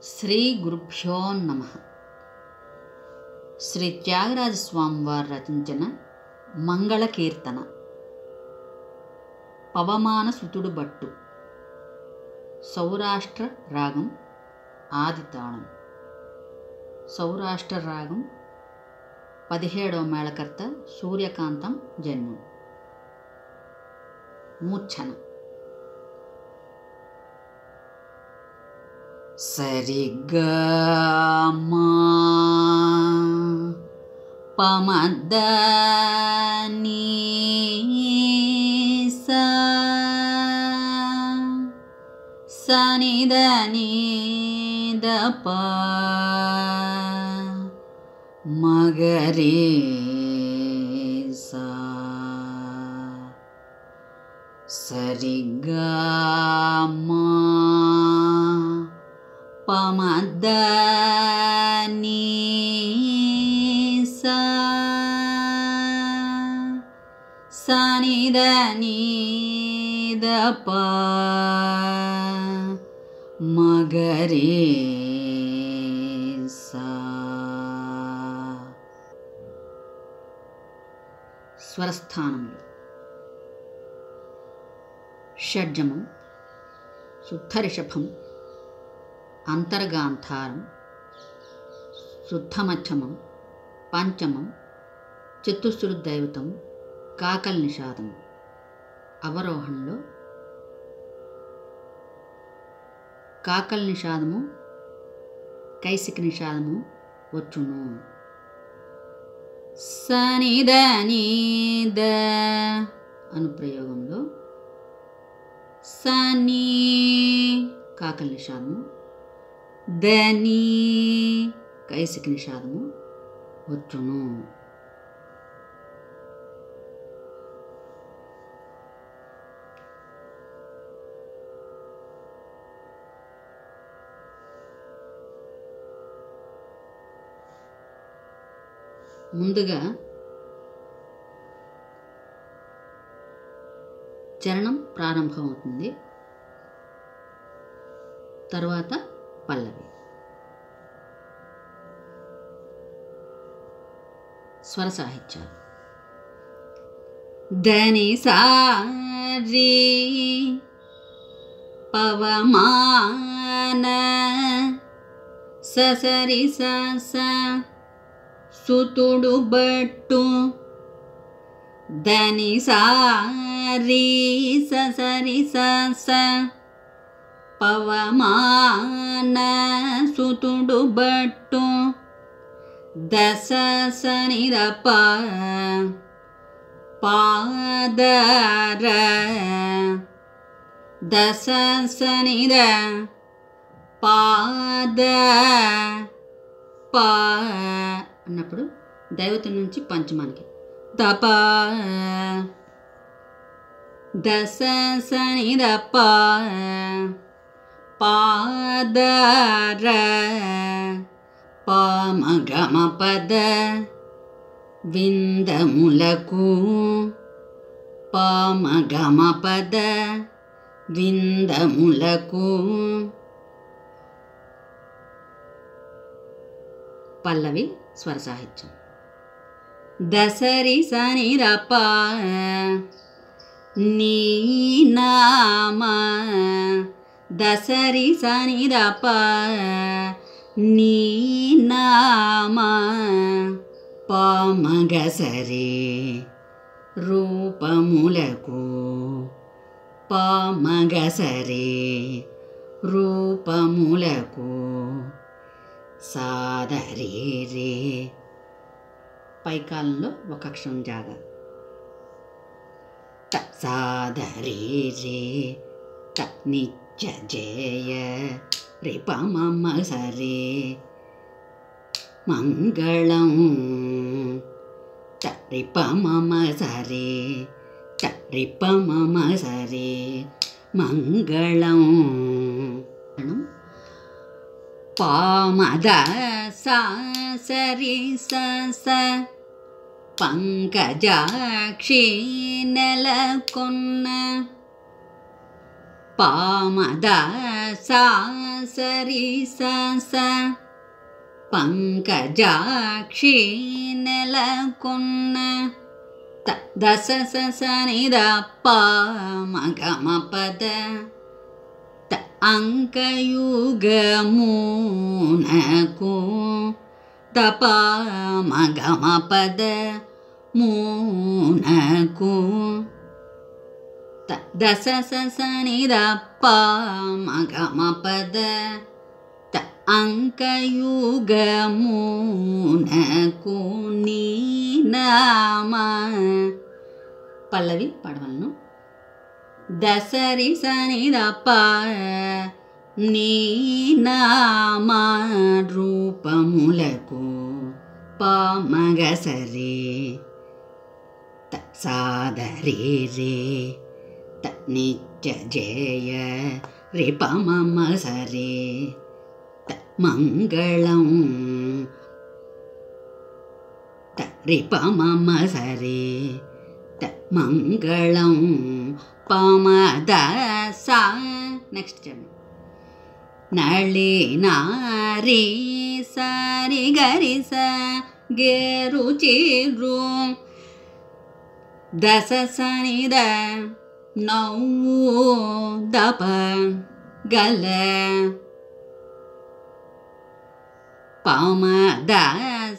శ్రీ గురుభ్యో నమః. శ్రీ త్యాగరాజ స్వామి వారు రచించిన మంగళ కీర్తన. పవమాన సుతుడు బట్టు. సౌరాష్ట్ర రాగం ఆదితాళం. సౌరాష్ట్ర రాగం 17వ మేళకర్త సూర్యకాంతం జన్యం. మూర్ఛన. సరిగా మా పమద నీ సనిద నీద ప మగరే సా సరిగా మా పమద నీ సనిద నీద ప మగరే సా. స్వరస్థానములు: షడ్జమం, శుద్ధరిషభం, అంతర్గాంధారం, శుద్ధమధ్యమం, పంచమం, చతుశ్రుతదైవతం, కాకల్ నిషాదం. అవరోహణలో కాకల్ నిషాదము, కైసిక నిషాదము వచ్చును. సనిద నీద అను ప్రయోగంలో సనీ కాకల్ నిషాదము, దని కైసిక నిషాదము వచ్చును. ముందుగా చరణం ప్రారంభమవుతుంది, తర్వాత పల్లవి. స్వర సాహిత్యాలు: దని సారి పవమాన ససరి స సుతుడు బట్టు. దని సారి ససరి స పవమాన సుతుడు బట్టు. దశ సనిద ప పాదర. దశ సనిద పాద ప అన్నప్పుడు దైవతం నుంచి పంచమానికి దప. దశ సనిద ప పాదర పమగమ పద విందములకు. పమగమ పద విందములకు. పల్లవి స్వర సాహిత్యం: దసరి సనిద ప నీ నామ. దసరి సనిద ప నీ నామ. పమగసరి రూపములకు. పమగసరి రూపములకు. సాదరి రే పైకాలంలో ఒక అక్షరం జాగా. త సాదరి రే త నిత్య జయ రిపమమ సరే మంగళం. త రిపమమ సరే త రిపమమ సరే మంగళం. పామద సరి స పంకజాక్షి నెలకొన్న. పామద సరి స పంకజాక్షి నెలకొన్న దశ సని ద ప మగమ పద అంకయుగమునకు తప మగమ పద మూనకు దశ సని ద ప మగమ పద అంకయుగమునకు నీ నామ పల్లవి పడవలను దసరి సని ద ప నీ నామ రూపములకు ప మగ సరి సాదరి రే నిత్య జయ రే ప మమ సరి మంగళం రే ప మమ సరి మంగళం పమద సా నెక్స్ట్ చరణం నళి నారి సరి గరి స గేరు చిరు దశ సని ద నవ్వు దప గల పమద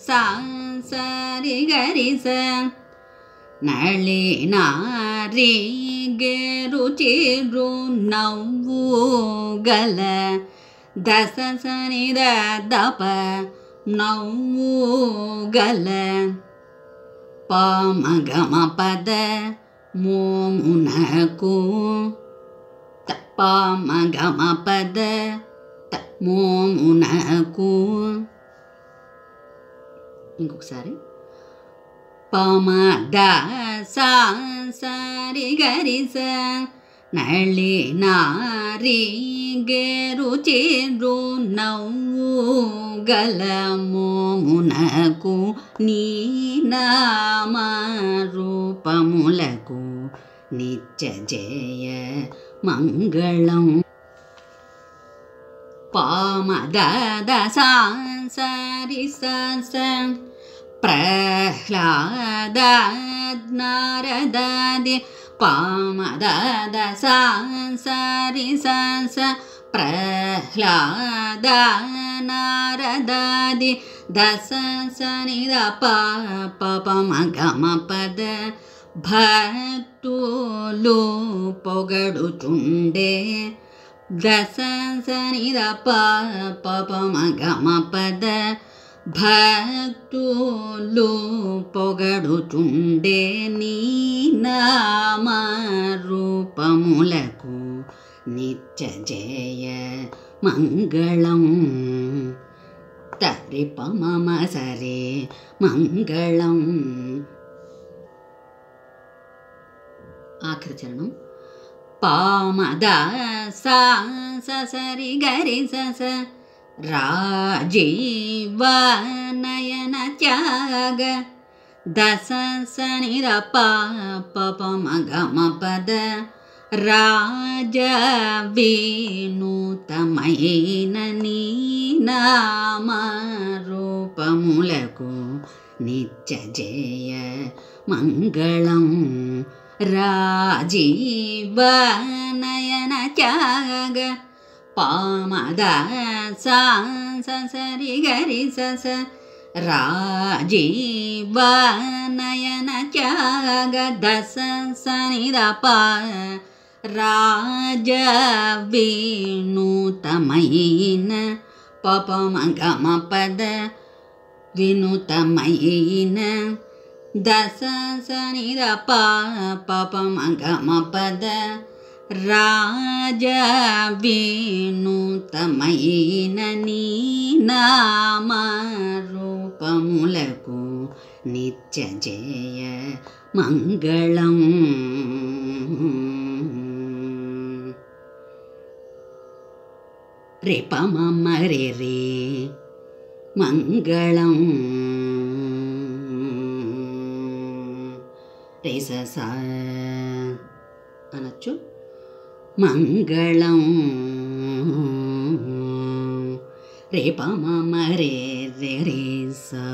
సా సరి గరి స నళి నారి గేరు చిరు నవ్వు గల దశ సని ద దప నవ్వు గల ప మగమ పద మోమునకు ప మగమ పద మోమునకు ఇంకొకసారి పమద సా సరి గరి స నళి నారి గేరు చిరు నవ్వు గల మోమునకు నీ నామ రూపములకు నిత్య జయ మంగళం పమద సా సరి స ప్రహ్లాద నారదాది పమద సా సరి స ప్రహ్లాద నారదాది దశ సని ద ప ప మగమ పద భక్తులు పొగడుచుండే దశ సని ద ప ప మగమ పద భక్తులు పొగడుచుండే నీ నామ రూపములకు నిత్య జయ మంగళం తరి ప మమ సరి మంగళం. ఆఖరి చరణం పామద సా సరి గరి స రాజీవ నయన త్యాగ దశ సని ర ప ప మగమ పద రాజ వినూతమైన నీ నామ రూపములకు నిత్య జయ మంగళం. రాజీవ నయన త్యాగ పామద సా సరి గరి స రాజీవ నయన త్యాగ దశ సని ర ప రాజ వినూతమైన ప మగమ పద వినూతమైన దశ సని ర ప మగమ పద రాజ వినూతమైన నీ నామ రూపములకు నిత్య జయ మంగళం. రే ప మమ రే రే మంగళం. రే స అనొచ్చు మంగళం. రే ప మ మ రే రే రే సా.